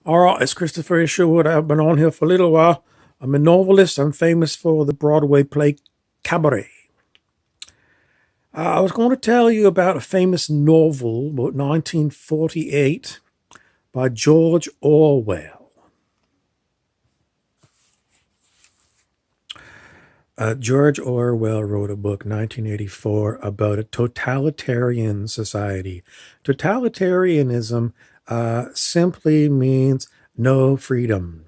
All right, it's Christopher Isherwood. I've been on here for a little while. I'm a novelist. I'm famous for the Broadway play Cabaret. I was going to tell you about a famous novel about 1948 by George Orwell. George Orwell wrote a book, 1984, about a totalitarian society. Totalitarianism simply means no freedom.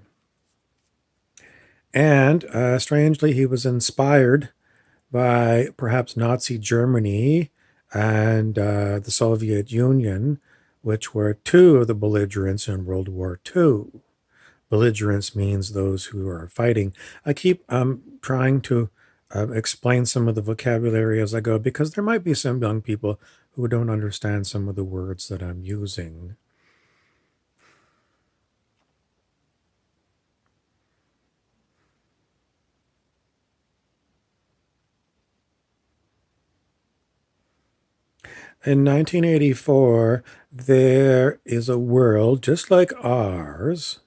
And strangely, he was inspired by perhaps Nazi Germany and the Soviet Union, which were two of the belligerents in World War II. Belligerents means those who are fighting. I keep trying to explain some of the vocabulary as I go because there might be some young people who don't understand some of the words that I'm using. In 1984, there is a world just like ours,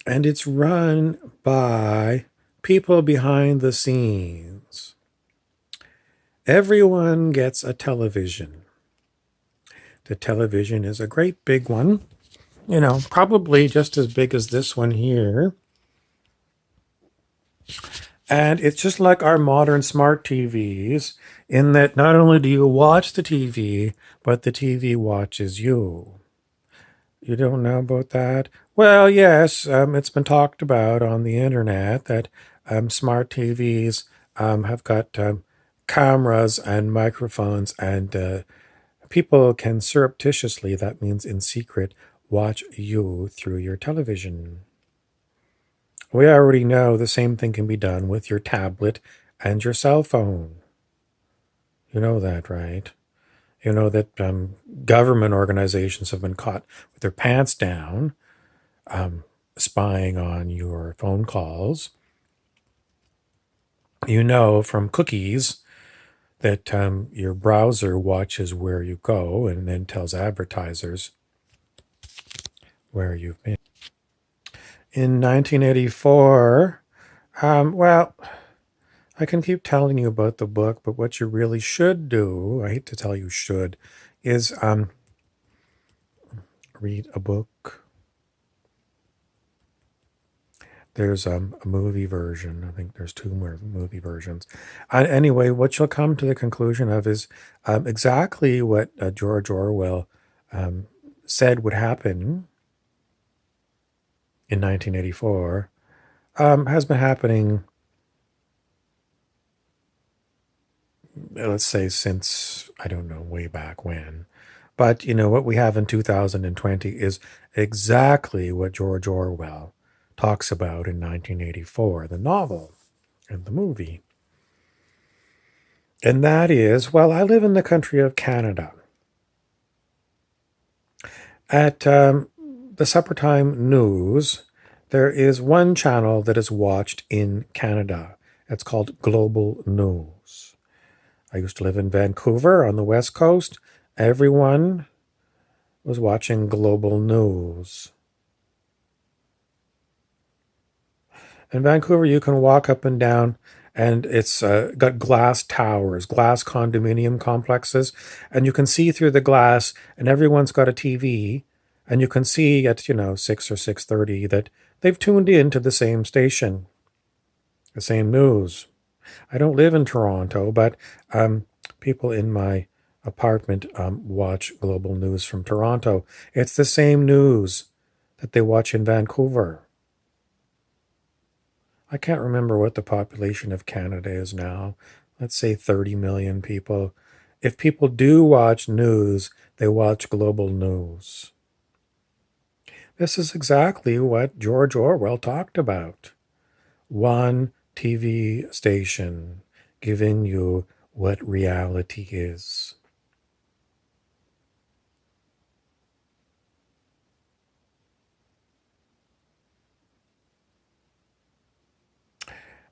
and it's run by people behind the scenes. Everyone gets a television. The television is a great big one, probably just as big as this one here. And it's just like our modern smart TVs in that not only do you watch the TV, but the TV watches you. You don't know about that? Well, yes, it's been talked about on the internet that smart TVs have got cameras and microphones, and people can surreptitiously, that means in secret, watch you through your television. We already know the same thing can be done with your tablet and your cell phone. You know that, right? You know that government organizations have been caught with their pants down spying on your phone calls. You know from cookies that your browser watches where you go and then tells advertisers where you've been. In 1984, well, I can keep telling you about the book, but what you really should do, I hate to tell you should, is read a book. There's a movie version. I think there's two more movie versions. Anyway, what you'll come to the conclusion of is exactly what George Orwell said would happen in 1984 has been happening, let's say, since, I don't know, way back when. But, what we have in 2020 is exactly what George Orwell talks about in 1984, the novel and the movie. And that is, well, I live in the country of Canada. At the Supper Time News, there is one channel that is watched in Canada. It's called Global News. I used to live in Vancouver on the West Coast. Everyone was watching Global News. In Vancouver, you can walk up and down, and it's got glass towers, glass condominium complexes, and you can see through the glass, and everyone's got a TV, and you can see at 6 or 6:30 that they've tuned in to the same station, the same news. I don't live in Toronto, but people in my apartment watch Global News from Toronto. It's the same news that they watch in Vancouver. I can't remember what the population of Canada is now. Let's say 30 million people. If people do watch news, they watch Global News. This is exactly what George Orwell talked about. One TV station giving you what reality is.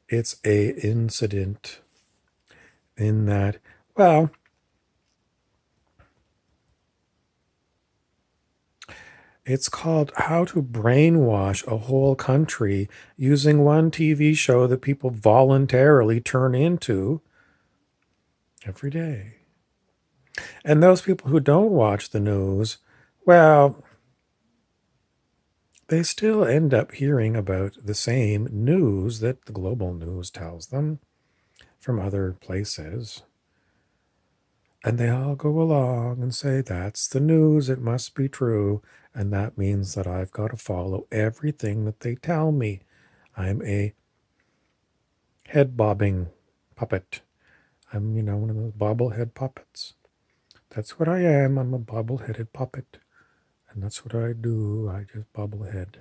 It's a incident in that, well, It's called How to Brainwash a Whole Country Using One TV Show That People Voluntarily Turn Into Every Day. And those people who don't watch the news, well, they still end up hearing about the same news that the global news tells them from other places. And they all go along and say, that's the news, it must be true. And that means that I've got to follow everything that they tell me. I'm a head bobbing puppet. I'm, one of those bobblehead puppets. That's what I am. I'm a bobble-headed puppet. And that's what I do. I just bobblehead.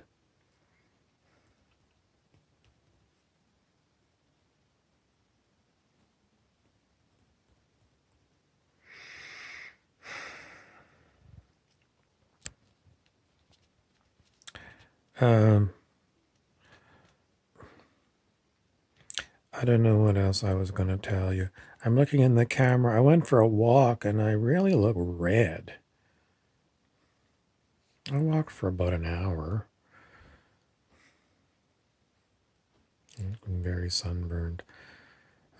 Um, I don't know what else I was going to tell you. I'm looking in the camera. I went for a walk and I really look red. I walked for about an hour. I'm very sunburned.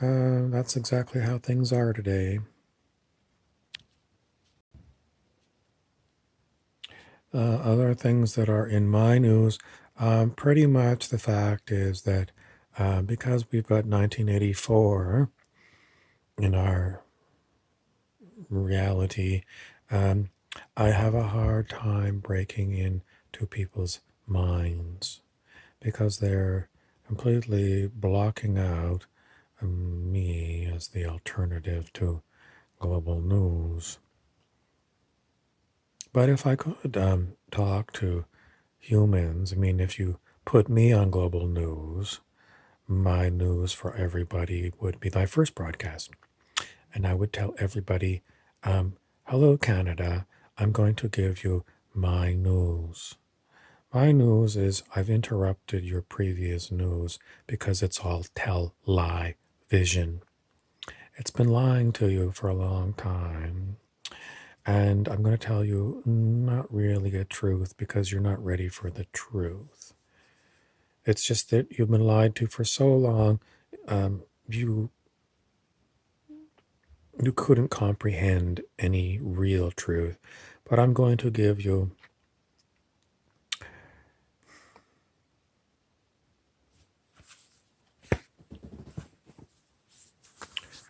That's exactly how things are today. Other things that are in my news, pretty much the fact is that because we've got 1984 in our reality, um, I have a hard time breaking into people's minds because they're completely blocking out me as the alternative to global news. But if I could talk to humans, I mean, if you put me on global news, my news for everybody would be my first broadcast. And I would tell everybody, hello, Canada, I'm going to give you my news. My news is I've interrupted your previous news because it's all lie vision. It's been lying to you for a long time. And I'm going to tell you not really a truth because you're not ready for the truth. It's just that you've been lied to for so long, you couldn't comprehend any real truth. But I'm going to give you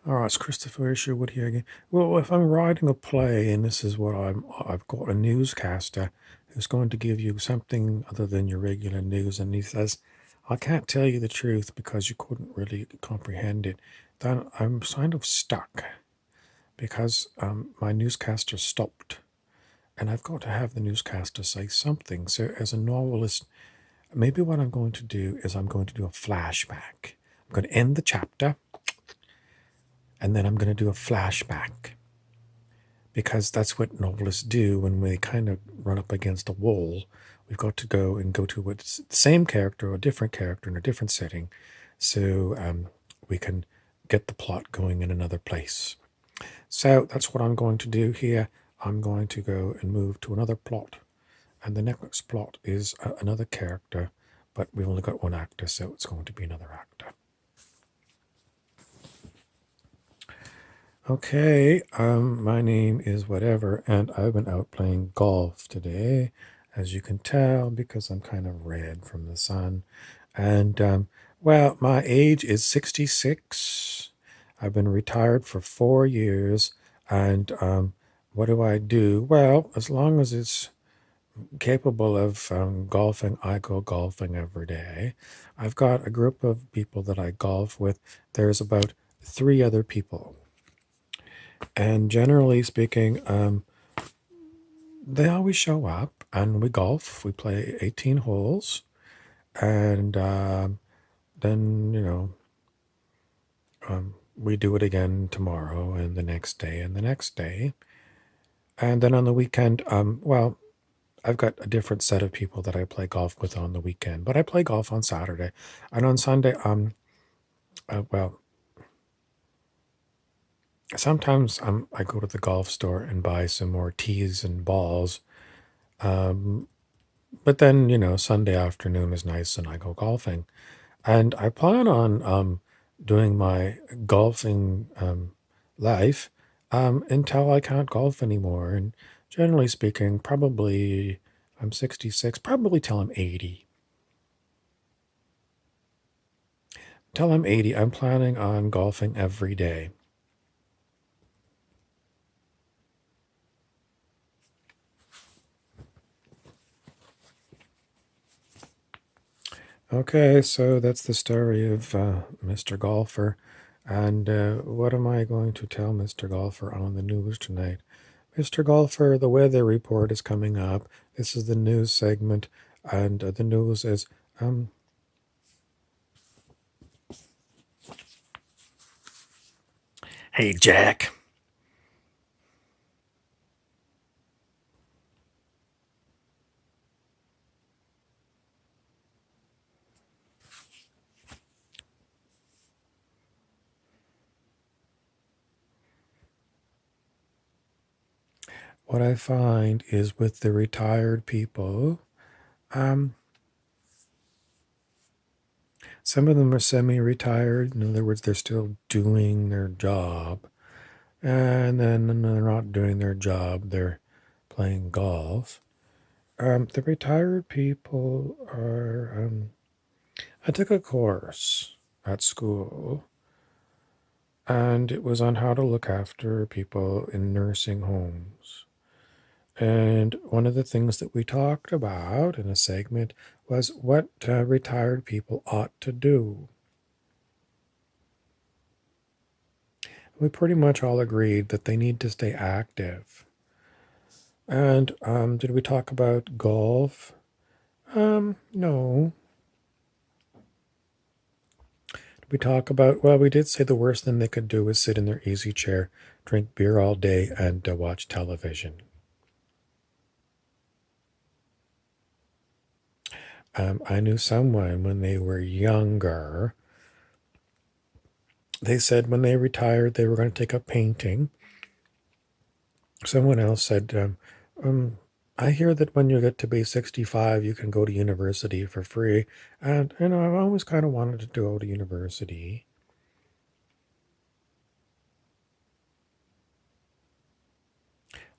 Oh, it's Christopher Isherwood here again. Well, if I'm writing a play and this is what I've got a newscaster who's going to give you something other than your regular news, and he says, I can't tell you the truth because you couldn't really comprehend it, then I'm kind of stuck because my newscaster stopped. And I've got to have the newscaster say something. So as a novelist, maybe what I'm going to do is I'm going to do a flashback. I'm going to end the chapter and then I'm going to do a flashback because that's what novelists do when we kind of run up against a wall. We've got to go to what's the same character or a different character in a different setting so we can get the plot going in another place. So that's what I'm going to do here. I'm going to go and move to another plot. And the next plot is another character, but we've only got one actor, so it's going to be another actor. Okay, my name is whatever, and I've been out playing golf today, as you can tell, because I'm kind of red from the sun. And, well, my age is 66. I've been retired for 4 years, and what do I do? Well, as long as it's capable of golfing, I go golfing every day. I've got a group of people that I golf with. There's about 3 other people. And generally speaking, they always show up and we golf. We play 18 holes. And then, we do it again tomorrow and the next day and the next day. And then on the weekend, well, I've got a different set of people that I play golf with on the weekend, but I play golf on Saturday. And on Sunday, well, sometimes I go to the golf store and buy some more tees and balls. But then, Sunday afternoon is nice and I go golfing. And I plan on doing my golfing life until I can't golf anymore. And generally speaking, probably I'm 66, probably till I'm 80. Till I'm 80, I'm planning on golfing every day. Okay, so that's the story of Mr. Golfer. And what am I going to tell Mr. Golfer on the news tonight? Mr. Golfer, the weather report is coming up. This is the news segment, and the news is hey, Jack. What I find is with the retired people, some of them are semi-retired. In other words, they're still doing their job. And then when they're not doing their job, they're playing golf. The retired people are. I took a course at school, and it was on how to look after people in nursing homes. And one of the things that we talked about in a segment was what retired people ought to do. We pretty much all agreed that they need to stay active. And did we talk about golf? No. We talk about, well, we did say the worst thing they could do is sit in their easy chair, drink beer all day, and watch television. I knew someone when they were younger, they said when they retired, they were going to take up painting. Someone else said, I hear that when you get to be 65, you can go to university for free. And, I've always kind of wanted to go to university.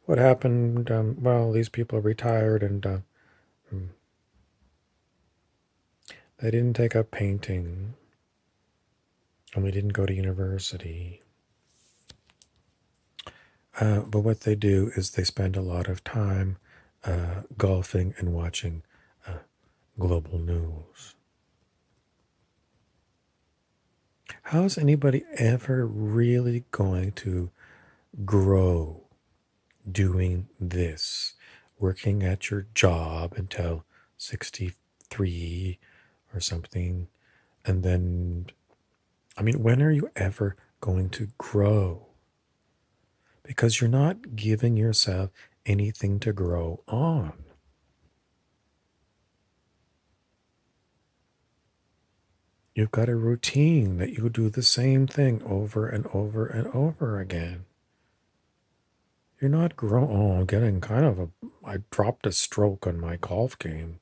What happened? Well, these people retired and they didn't take up painting, and we didn't go to university. But what they do is they spend a lot of time golfing and watching global news. How's anybody ever really going to grow doing this, working at your job until 63 or something? And then, when are you ever going to grow? Because you're not giving yourself anything to grow on. You've got a routine that you do the same thing over and over and over again. You're not growing. Oh, I'm getting I dropped a stroke on my golf game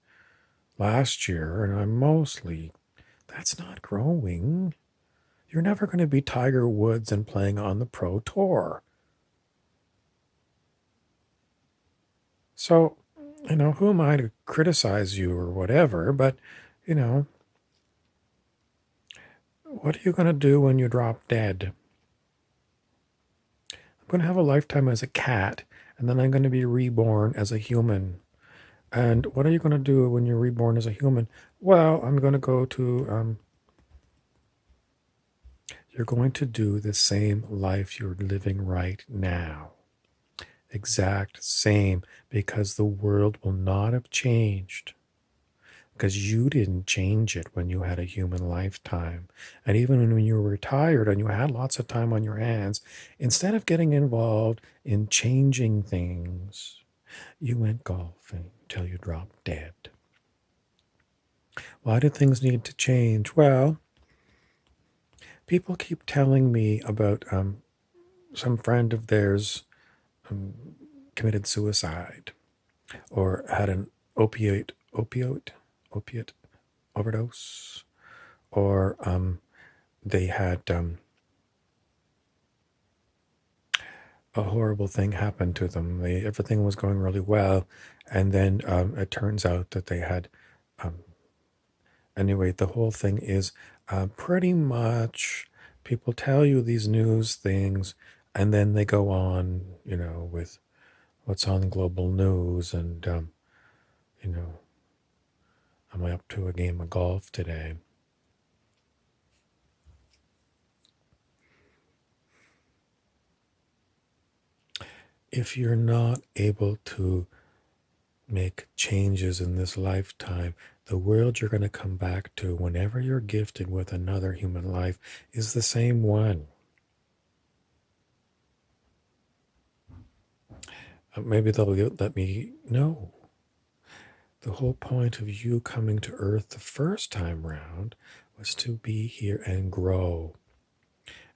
last year, and that's not growing. You're never going to be Tiger Woods and playing on the pro tour. So, who am I to criticize you or whatever? But, what are you going to do when you drop dead? I'm going to have a lifetime as a cat, and then I'm going to be reborn as a human. And what are you going to do when you're reborn as a human? Well, I'm going to go to, you're going to do the same life you're living right now. Exact same, because the world will not have changed. Because you didn't change it when you had a human lifetime. And even when you were retired and you had lots of time on your hands, instead of getting involved in changing things, you went golfing till you dropped dead. Why do things need to change? Well, people keep telling me about some friend of theirs committed suicide or had an opiate opiate overdose, or they had a horrible thing happened to them. Everything was going really well, and then it turns out that they had. Um, anyway, the whole thing is pretty much people tell you these news things, and then they go on, with what's on global news, and you know, am I up to a game of golf today? If you're not able to make changes in this lifetime, the world you're going to come back to whenever you're gifted with another human life is the same one. Maybe they'll let me know. The whole point of you coming to Earth the first time round was to be here and grow.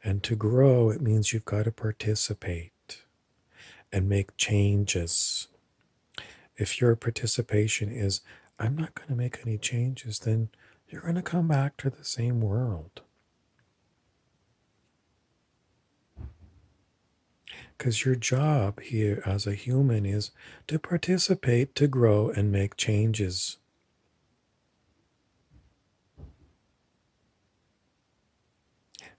And to grow, it means you've got to participate and make changes. If your participation is, I'm not going to make any changes, then you're going to come back to the same world. Because your job here as a human is to participate, to grow, and make changes.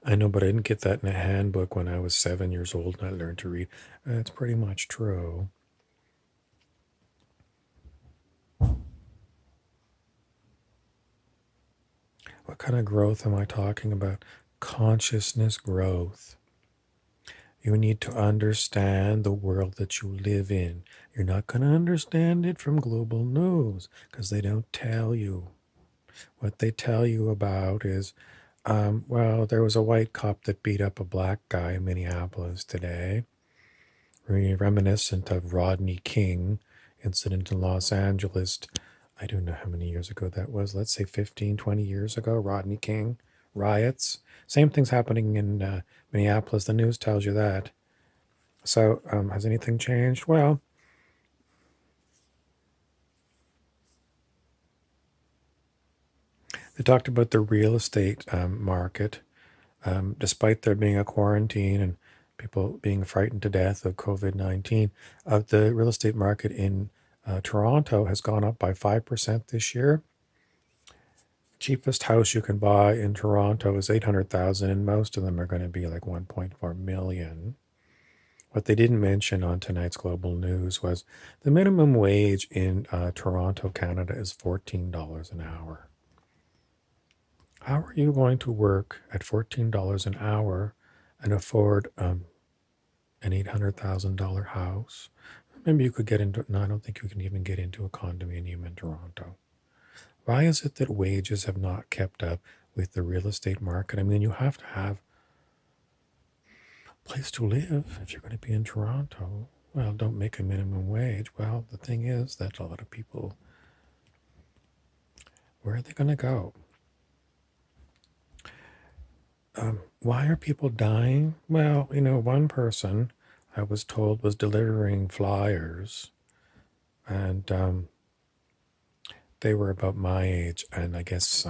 I know, but I didn't get that in a handbook when I was 7 years old and I learned to read. That's pretty much true. What kind of growth am I talking about? Consciousness growth. You need to understand the world that you live in. You're not going to understand it from global news because they don't tell you. What they tell you about is, well, there was a white cop that beat up a black guy in Minneapolis today, reminiscent of Rodney King incident in Los Angeles. I don't know how many years ago that was. Let's say 15, 20 years ago, Rodney King riots. Same thing's happening in Minneapolis. The news tells you that. So, has anything changed? Well, they talked about the real estate market. Despite there being a quarantine and people being frightened to death of COVID-19, the real estate market in Toronto has gone up by 5% this year. Cheapest house you can buy in Toronto is 800,000, and most of them are going to be like 1.4 million. What they didn't mention on tonight's Global News was the minimum wage in Toronto, Canada is $14 an hour. How are you going to work at $14 an hour and afford an $800,000 house? Maybe you could get into, no, I don't think you can even get into a condominium in Toronto. Why is it that wages have not kept up with the real estate market? I mean, you have to have a place to live if you're going to be in Toronto. Well, don't make a minimum wage. Well, the thing is that a lot of people, where are they going to go? Why are people dying? Well, one person I was told was delivering flyers, and they were about my age, and I guess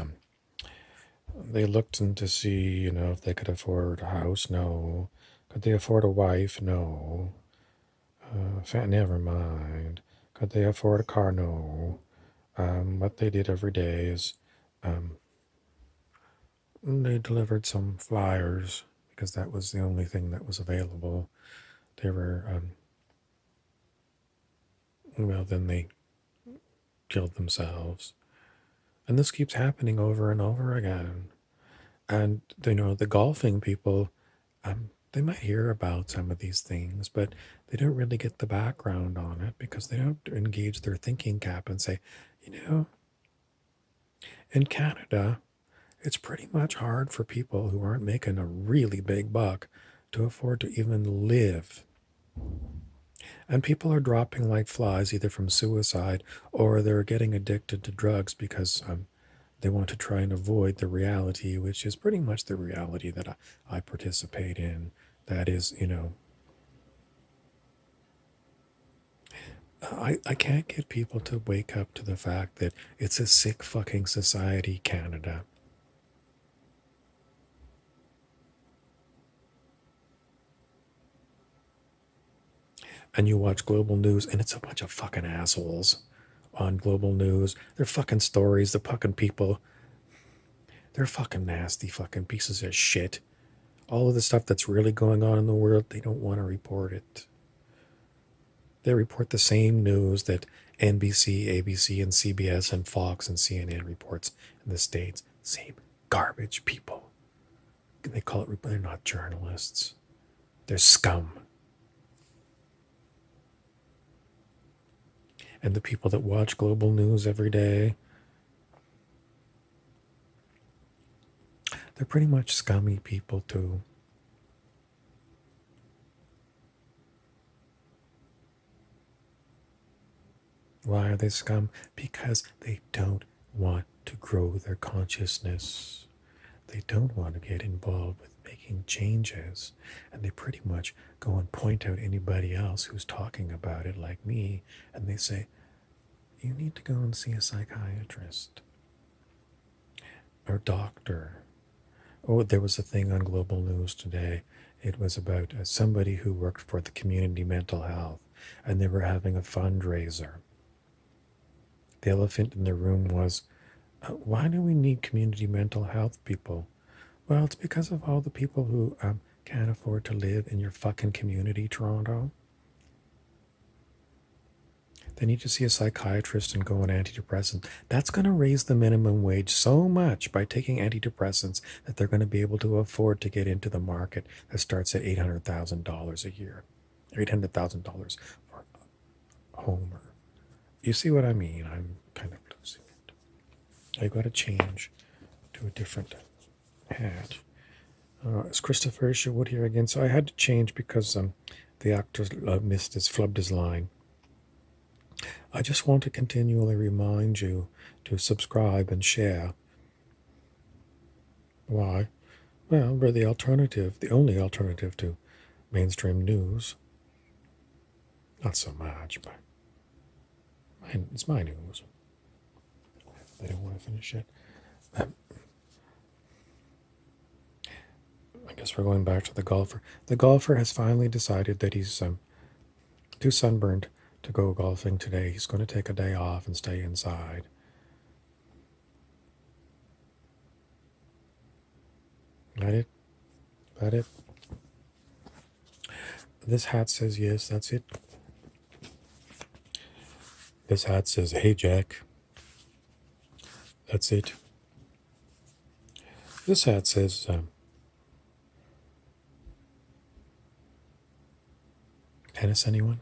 they looked in to see, if they could afford a house. No. Could they afford a wife? No. Never mind. Could they afford a car? No. What they did every day is they delivered some flyers because that was the only thing that was available. They were, well, then they killed themselves. And this keeps happening over and over again. And, the golfing people, they might hear about some of these things, but they don't really get the background on it because they don't engage their thinking cap and say, in Canada, it's pretty much hard for people who aren't making a really big buck to afford to even live. And people are dropping like flies either from suicide or they're getting addicted to drugs because they want to try and avoid the reality, which is pretty much the reality that I participate in. That is, I can't get people to wake up to the fact that it's a sick fucking society, Canada. And you watch global news, and it's a bunch of fucking assholes on global news. They're fucking stories, the fucking people. They're fucking nasty fucking pieces of shit. All of the stuff that's really going on in the world, they don't want to report it. They report the same news that NBC, ABC, and CBS, and Fox, and CNN reports in the States. Same garbage people. They call it, they're not journalists. They're scum. And the people that watch global news every day, they're pretty much scummy people too. Why are they scum? Because they don't want to grow their consciousness. They don't want to get involved with making changes. And they pretty much go and point out anybody else who's talking about it, like me, and they say, you need to go and see a psychiatrist or doctor. Oh, there was a thing on Global News today. It was about somebody who worked for the community mental health, and they were having a fundraiser. The elephant in the room was, why do we need community mental health people? Well, it's because of all the people who can't afford to live in your fucking community, Toronto. They need to see a psychiatrist and go on antidepressants. That's going to raise the minimum wage so much by taking antidepressants that they're going to be able to afford to get into the market that starts at $800,000 a year. $800,000 for a homer. You see what I mean? I'm kind of losing it. I got to change to a different hat. It's Christopher Sherwood here again. So I had to change because the actor flubbed his line. I just want to continually remind you to subscribe and share. Why? Well, we're the alternative, the only alternative to mainstream news. Not so much, but it's my news. I don't want to finish it. I guess we're going back to the golfer. The golfer has finally decided that he's too sunburned to go golfing today. He's going to take a day off and stay inside. That it? That it? This hat says yes, that's it. This hat says, hey Jack. That's it. This hat says, tennis anyone?